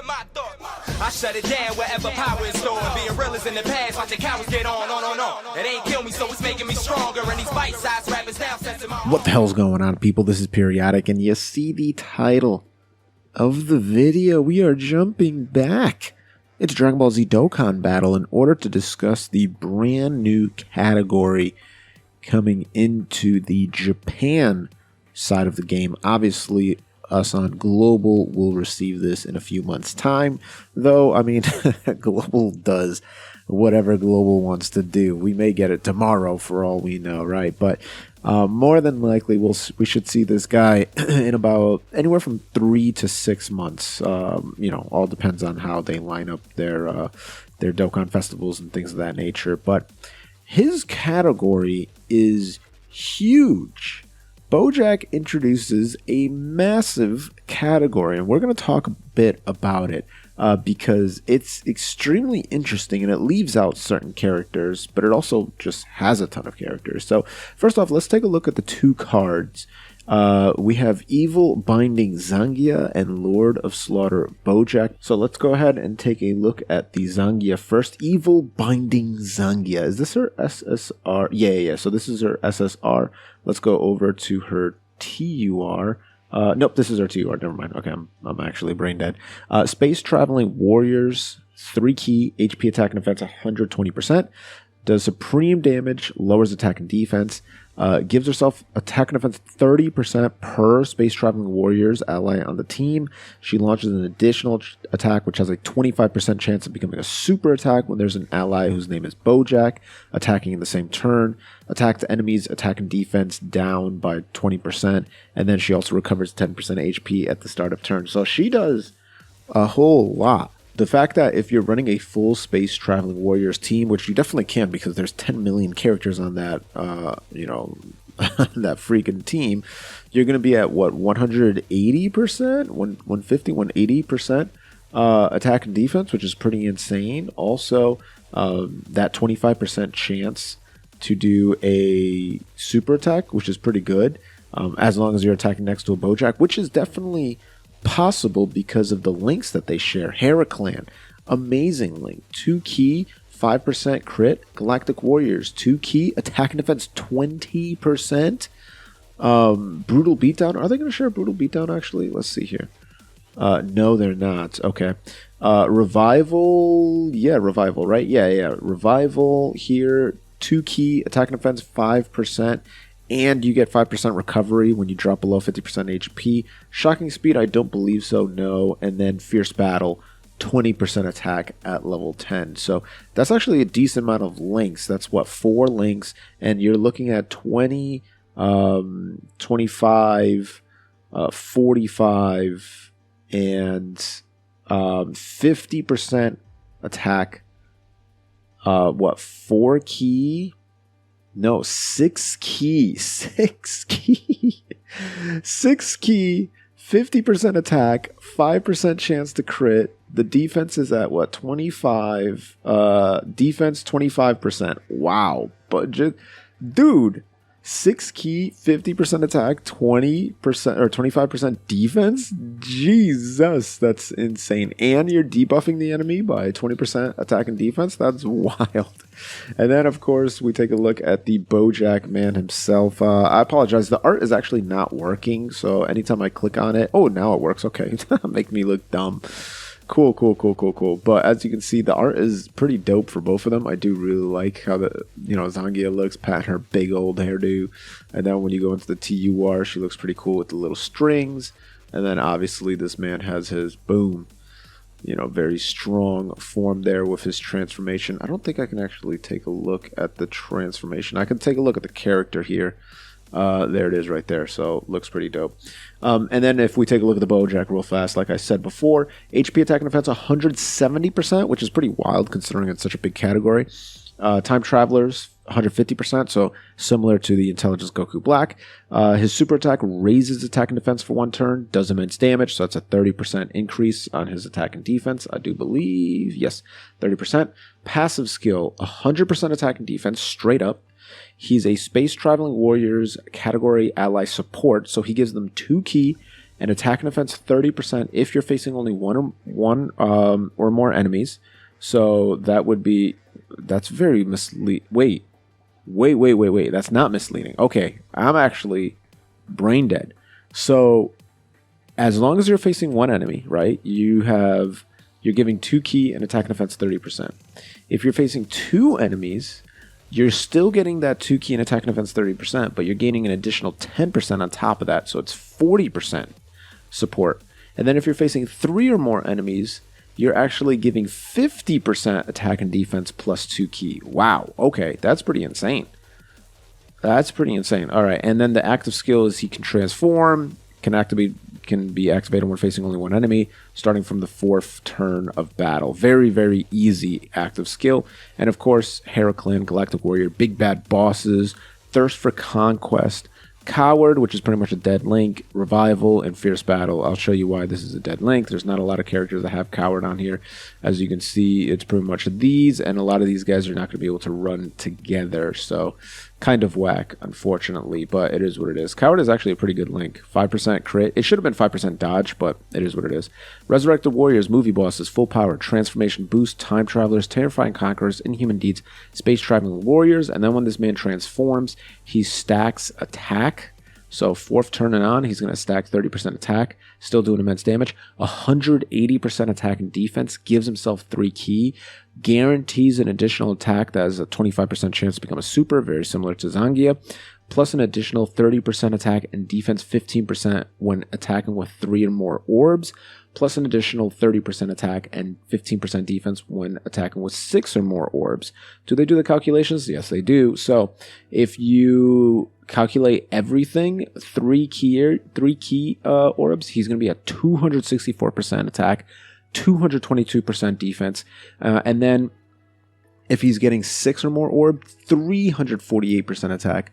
my thoughts. I shut it down wherever power is stored. Being real is in the past, watching cowards get on. It ain't kill me, so it's making me stronger. And these bite-sized rappers now sensing my... What the hell's going on, people? This is Periodic, and you see the title of the video. We are jumping back. It's Dragonball Z Dokkan Battle in order to discuss the brand new category coming into the Japan side of the game. Obviously, us on Global will receive this in a few months' time, though, I mean, Global does whatever Global wants to do. We may get it tomorrow for all we know, right? But more than likely, we should see this guy in about anywhere from 3 to 6 months. All depends on how they line up their Dokkan festivals and things of that nature. But his category is huge. Boujack introduces a massive category, and we're going to talk a bit about it because it's extremely interesting, and it leaves out certain characters, but it also just has a ton of characters. So first off, let's take a look at the two cards. We have Evil Binding Zangia and Lord of Slaughter Boujack. So let's go ahead and take a look at the Zangia first. Evil Binding Zangia. Is this her SSR? Yeah. So this is her SSR. Let's go over to her TUR. Nope, this is her TUR. Never mind. Okay, I'm actually brain dead. Space Traveling Warriors, 3 key, HP attack and defense 120%. Does supreme damage, lowers attack and defense. Gives herself attack and defense 30% per Space Traveling Warriors ally on the team. She launches an additional attack, which has a 25% chance of becoming a super attack when there's an ally whose name is Boujack, attacking in the same turn. Attacks enemies, attack and defense down by 20%. And then she also recovers 10% HP at the start of turn. So she does a whole lot. The fact that if you're running a full Space Traveling Warriors team, which you definitely can because there's 10 million characters on that, that freaking team, you're going to be at, what, 180%? 150, 180% attack and defense, which is pretty insane. Also, that 25% chance to do a super attack, which is pretty good, as long as you're attacking next to a Boujack, which is definitely possible because of the links that they share. Heraclan, amazing link. 2 key, 5% crit. Galactic Warriors, 2 key, attack and defense 20%. Brutal Beatdown. Are they going to share Brutal Beatdown actually? Let's see here. No, they're not. Okay. Revival. Yeah, Revival, right? Yeah. Revival here. 2 key, attack and defense 5%. And you get 5% recovery when you drop below 50% HP. Shocking Speed, I don't believe so, no. And then Fierce Battle, 20% attack at level 10. So that's actually a decent amount of links. That's what, 4 links. And you're looking at 20, 25, 45, and 50% attack. 4 key? No, 6 key, 6 key, 6 key, 50% attack, 5% chance to crit. The defense is at what, 25, defense 25%. Wow, budget, dude, 6 key, 50% attack, 20% or 25% defense. Jesus, that's insane. And you're debuffing the enemy by 20% attack and defense. That's wild. And then, of course, we take a look at the Boujack man himself. I apologize. The art is actually not working. So anytime I click on it, oh, now it works. Okay, make me look dumb. Cool. But as you can see, the art is pretty dope for both of them. I do really like how Zangia looks, patting her big old hairdo. And then when you go into the TUR, she looks pretty cool with the little strings. And then obviously this man has his boom, very strong form there with his transformation. I don't think I can actually take a look at the transformation. I can take a look at the character here. There it is right there. So looks pretty dope. And then if we take a look at the Boujack real fast, like I said before, HP attack and defense 170%, which is pretty wild considering it's such a big category. Time Travelers 150%, so similar to the Intelligence Goku Black. His super attack raises attack and defense for 1 turn, does immense damage, so that's a 30% increase on his attack and defense, I do believe. Yes, 30%. Passive skill, 100% attack and defense, straight up. He's a Space Traveling Warriors category ally support, so he gives them 2 key, and attack and defense 30% if you're facing only one or more enemies. So that would be, that's very misleading. Wait. That's not misleading. Okay, I'm actually brain dead. So as long as you're facing one enemy, right, you're giving 2 ki and attack and defense 30%. If you're facing 2 enemies, you're still getting that 2 ki and attack and defense 30%, but you're gaining an additional 10% on top of that, so it's 40% support. And then if you're facing 3 or more enemies, you're actually giving 50% attack and defense plus 2 ki. Wow, okay, that's pretty insane. That's pretty insane. All right, and then the active skill is he can transform, can be activated when facing only one enemy, starting from the 4th turn of battle. Very, very easy active skill. And of course, Heraclan, Galactic Warrior, big bad bosses, Thirst for Conquest, Coward, which is pretty much a dead link, Revival, and Fierce Battle. I'll show you why this is a dead link. There's not a lot of characters that have Coward on here. As you can see, it's pretty much these, and a lot of these guys are not going to be able to run together. So kind of whack, unfortunately, but it is what it is. Coward is actually a pretty good link. 5% crit. It should have been 5% dodge, but it is what it is. Resurrected Warriors, movie bosses, full power, transformation boost, time travelers, terrifying conquerors, inhuman deeds, space traveling warriors, and then when this man transforms, he stacks attack. So 4th turn and on, he's going to stack 30% attack, still doing immense damage. 180% attack and defense, gives himself 3 ki, guarantees an additional attack that has a 25% chance to become a super, very similar to Zangia, plus an additional 30% attack and defense 15% when attacking with 3 or more orbs, plus an additional 30% attack and 15% defense when attacking with 6 or more orbs. Do they do the calculations? Yes, they do. So if you calculate everything, 3 ki orbs, he's going to be at 264% attack, 222% defense, and then if he's getting 6 or more orb, 348% attack,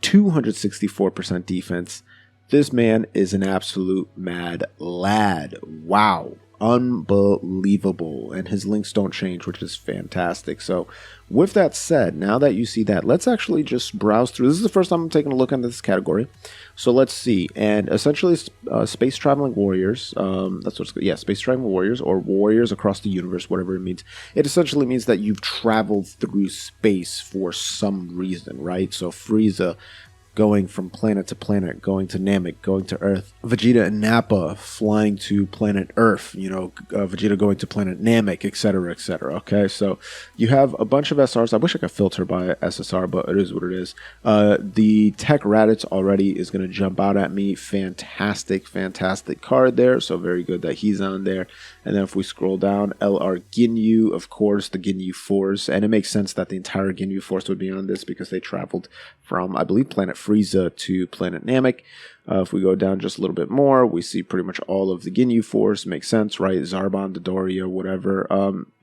264% defense. This man is an absolute mad lad. Wow. Unbelievable. And his links don't change, which is fantastic. So with that said, now that you see that, let's actually just browse through. This is the first time I'm taking a look at this category. So let's see. And essentially, space traveling warriors. That's what's good. Yeah, space traveling warriors, or warriors across the universe, whatever it means. It essentially means that you've traveled through space for some reason, right? So Frieza going from planet to planet, going to Namek, going to Earth. Vegeta and Nappa flying to planet Earth, Vegeta going to planet Namek, etc., etc. Okay, so you have a bunch of SRs. I wish I could filter by SSR, but it is what it is. The Tech Raditz already is going to jump out at me. Fantastic, fantastic card there, so very good that he's on there. And then if we scroll down, LR Ginyu, of course, the Ginyu Force, and it makes sense that the entire Ginyu Force would be on this because they traveled from, I believe, planet Frieza to planet Namek. If we go down just a little bit more, we see pretty much all of the Ginyu Force. Makes sense, right? Zarbon, Dodoria, whatever.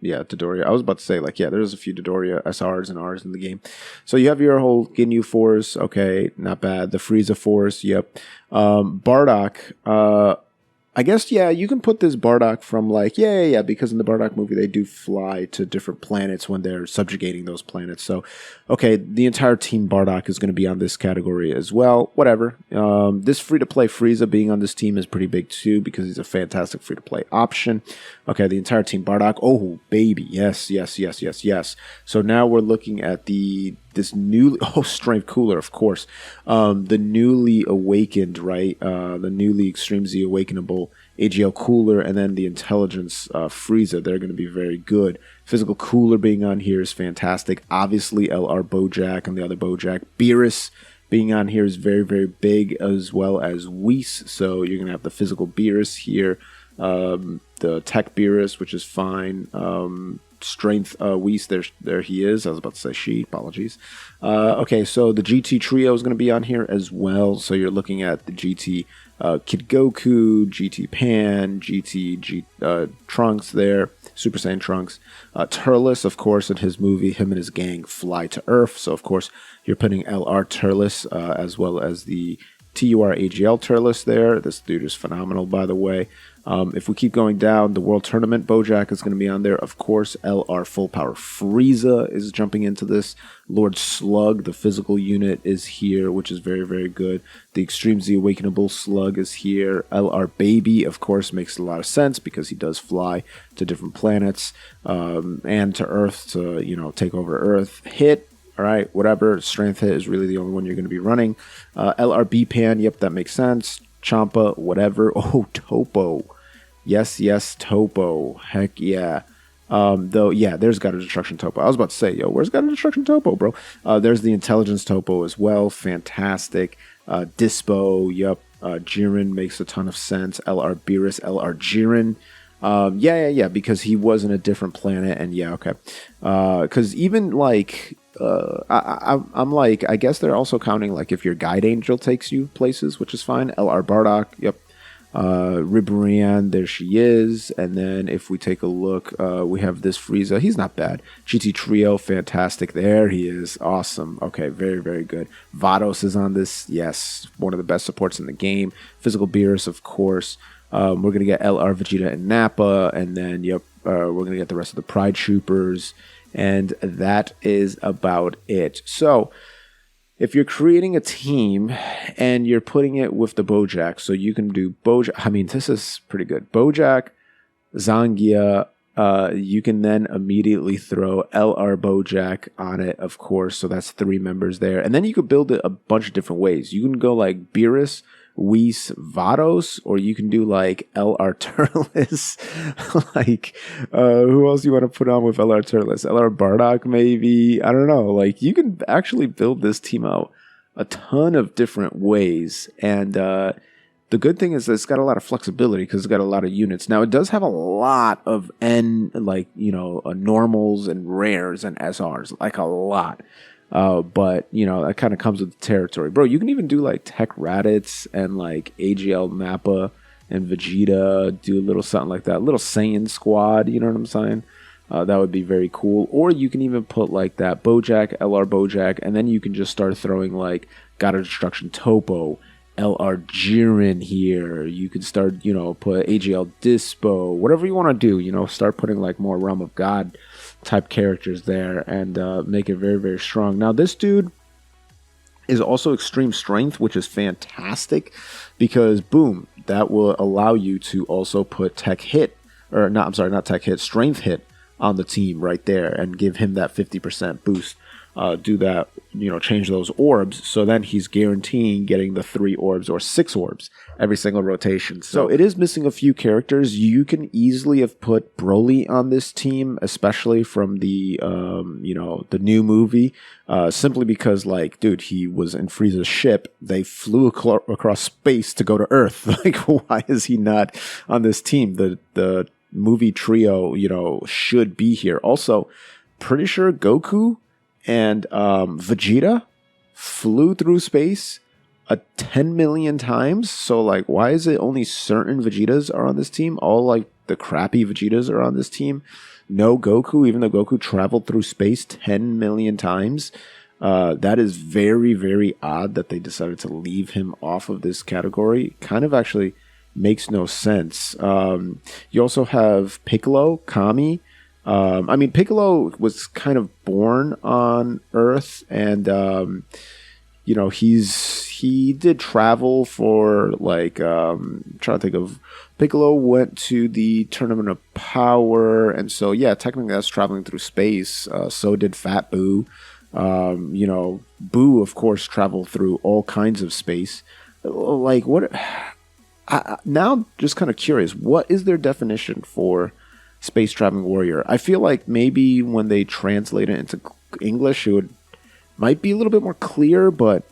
Yeah, Dodoria. I was about to say, like, yeah, there's a few Dodoria SRs and Rs in the game. So you have your whole Ginyu Force. Okay, not bad. The Frieza Force, yep. Bardock, I guess, yeah, you can put this Bardock from, like, yeah, because in the Bardock movie, they do fly to different planets when they're subjugating those planets. So, okay, the entire team Bardock is going to be on this category as well. Whatever. This free-to-play Frieza being on this team is pretty big, too, because he's a fantastic free-to-play option. Okay, the entire team Bardock. Oh, baby. Yes. So now we're looking at this new, Strength Cooler, of course. The newly awakened, right? The newly Extreme Z Awakenable AGL Cooler, and then the Intelligence Frieza. They're going to be very good. Physical Cooler being on here is fantastic. Obviously, LR Bojack and the other Bojack. Beerus being on here is very, very big, as well as Whis. So you're going to have the physical Beerus here. The Tech Beerus, which is fine. Strength Whis, there he is. I was about to say she, apologies. Okay, so the GT Trio is going to be on here as well. So you're looking at the GT Kid Goku, GT Pan, GT Trunks there, Super Saiyan Trunks. Turles, of course, in his movie, him and his gang fly to Earth. So, of course, you're putting LR Turles as well as the TUR AGL tier list there. This dude is phenomenal, by the way. If we keep going down, the World Tournament Boujack is going to be on there. Of course, LR Full Power Frieza is jumping into this. Lord Slug, the physical unit, is here, which is very, very good. The Extreme Z Awakenable Slug is here. LR Baby, of course, makes a lot of sense because he does fly to different planets and to Earth to, you know, take over Earth. Hit. All right, whatever. Strength Hit is really the only one you're going to be running. LRB Pan, yep, that makes sense. Champa, whatever. Oh, Topo. Yes, Topo. Heck yeah. Though, yeah, there's God of Destruction Topo. I was about to say, yo, where's God of Destruction Topo, bro? There's the Intelligence Topo as well. Fantastic. Dispo, yep. Jiren makes a ton of sense. LR Beerus, LR Jiren. Yeah, because he was in a different planet, and yeah, okay. Because even, like... I'm like, I guess they're also counting like if your guide angel takes you places, which is fine. LR Bardock, yep. Ribrianne, there she is. And then if we take a look, we have this Frieza. He's not bad. GT Trio, fantastic. There he is. Awesome. Okay, very, very good. Vados is on this. Yes, one of the best supports in the game. Physical Beerus, of course. We're going to get LR Vegeta and Nappa. And then, yep, we're going to get the rest of the Pride Troopers. And that is about it. So, if you're creating a team and you're putting it with the Boujack, so you can do Boujack. I mean, this is pretty good. Boujack, Zangia. You can then immediately throw LR Boujack on it, of course. So that's 3 members there. And then you could build it a bunch of different ways. You can go like Beerus, Whis, Vados, or you can do like LR Turles. Like, who else you want to put on with LR Turles? LR Bardock, maybe? I don't know. Like, you can actually build this team out a ton of different ways. And the good thing is that it's got a lot of flexibility because it's got a lot of units. Now, it does have a lot of normals and rares and SRs, like a lot. But, you know, that kind of comes with the territory. Bro, you can even do, like, Tech Raditz and, like, AGL Nappa and Vegeta, do a little something like that. A little Saiyan squad, you know what I'm saying? That would be very cool. Or you can even put, like, that Boujack, LR Boujack, and then you can just start throwing, like, God of Destruction Topo, LR Jiren here. You can start, you know, put AGL Dispo, whatever you want to do, you know, start putting, like, more Realm of God type characters there and make it very, very strong. Now, this dude is also extreme strength, which is fantastic because, boom, that will allow you to also put strength hit on the team right there and give him that 50% boost. Do that, you know, change those orbs. So then he's guaranteeing getting the 3 orbs or 6 orbs every single rotation. So it is missing a few characters. You can easily have put Broly on this team, especially from the, the new movie, simply because, like, dude, he was in Frieza's ship. They flew across space to go to Earth. Like, why is he not on this team? The movie trio, you know, should be here. Also, pretty sure Goku and Vegeta flew through space 10 million times. So, like, why is it only certain Vegetas are on this team? All, like, the crappy Vegetas are on this team. No Goku, even though Goku traveled through space 10 million times. That is very, very odd that they decided to leave him off of this category. Kind of actually makes no sense. You also have Piccolo, Kami. Piccolo was kind of born on Earth, and he did travel for, like, I'm trying to think of, Piccolo went to the Tournament of Power, and so yeah, technically that's traveling through space. So did Fat Boo. Boo, of course, traveled through all kinds of space. Like, what? Now I'm just kind of curious. What is their definition for space traveling warrior? I feel like maybe when they translate it into English, it might be a little bit more clear, but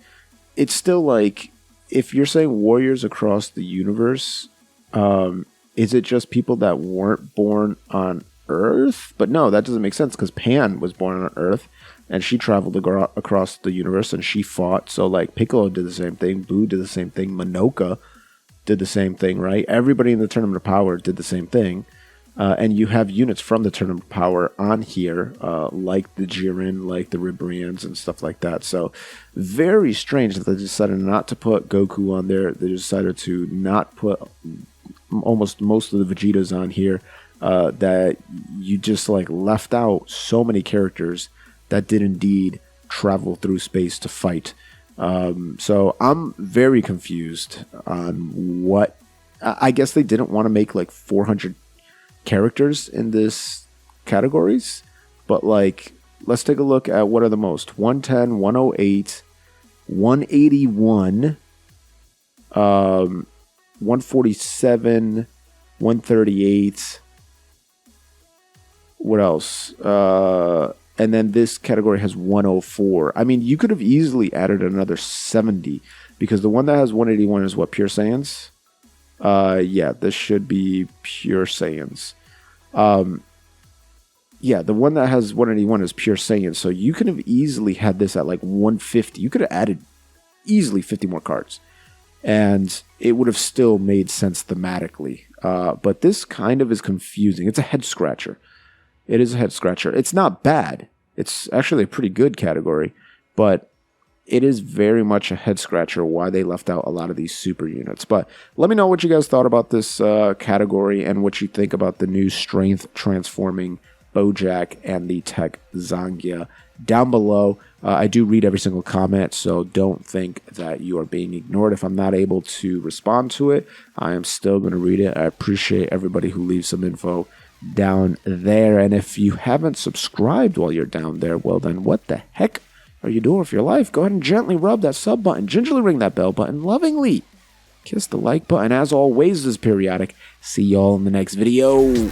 it's still like, if you're saying warriors across the universe, is it just people that weren't born on Earth? But no, that doesn't make sense because Pan was born on Earth and she traveled across the universe and she fought. So, like, Piccolo did the same thing, Boo did the same thing, Manoka did the same thing, right? Everybody in the Tournament of Power did the same thing. And you have units from the Tournament Power on here, like the Jiren, like the Ribrands, and stuff like that. So, very strange that they decided not to put Goku on there. They decided to not put almost most of the Vegetas on here. That you just like left out so many characters that did indeed travel through space to fight. So, I'm very confused on what. I guess they didn't want to make like 400 characters in this categories, but like let's take a look at what are the most: 110, 108, 181, 147, 138. What else? And then this category has 104. I mean, you could have easily added another 70 because the one that has 181 is what, Pure Saiyans? Yeah, this should be Pure Saiyans. Yeah, the one that has 181 is Pure Saiyans. So you could have easily had this at like 150. You could have added easily 50 more cards. And it would have still made sense thematically. But this kind of is confusing. It's a head scratcher. It is a head scratcher. It's not bad. It's actually a pretty good category. But it is very much a head scratcher why they left out a lot of these super units. But let me know what you guys thought about this category and what you think about the new Strength Transforming Boujack and the Tech Zangia down below. I do read every single comment, so don't think that you are being ignored. If I'm not able to respond to it, I am still going to read it. I appreciate everybody who leaves some info down there. And if you haven't subscribed while you're down there, well then what the heck are you doing with your life? Go ahead and gently rub that sub button, gingerly ring that bell button, lovingly kiss the like button. As always, this is Periodic. See y'all in the next video.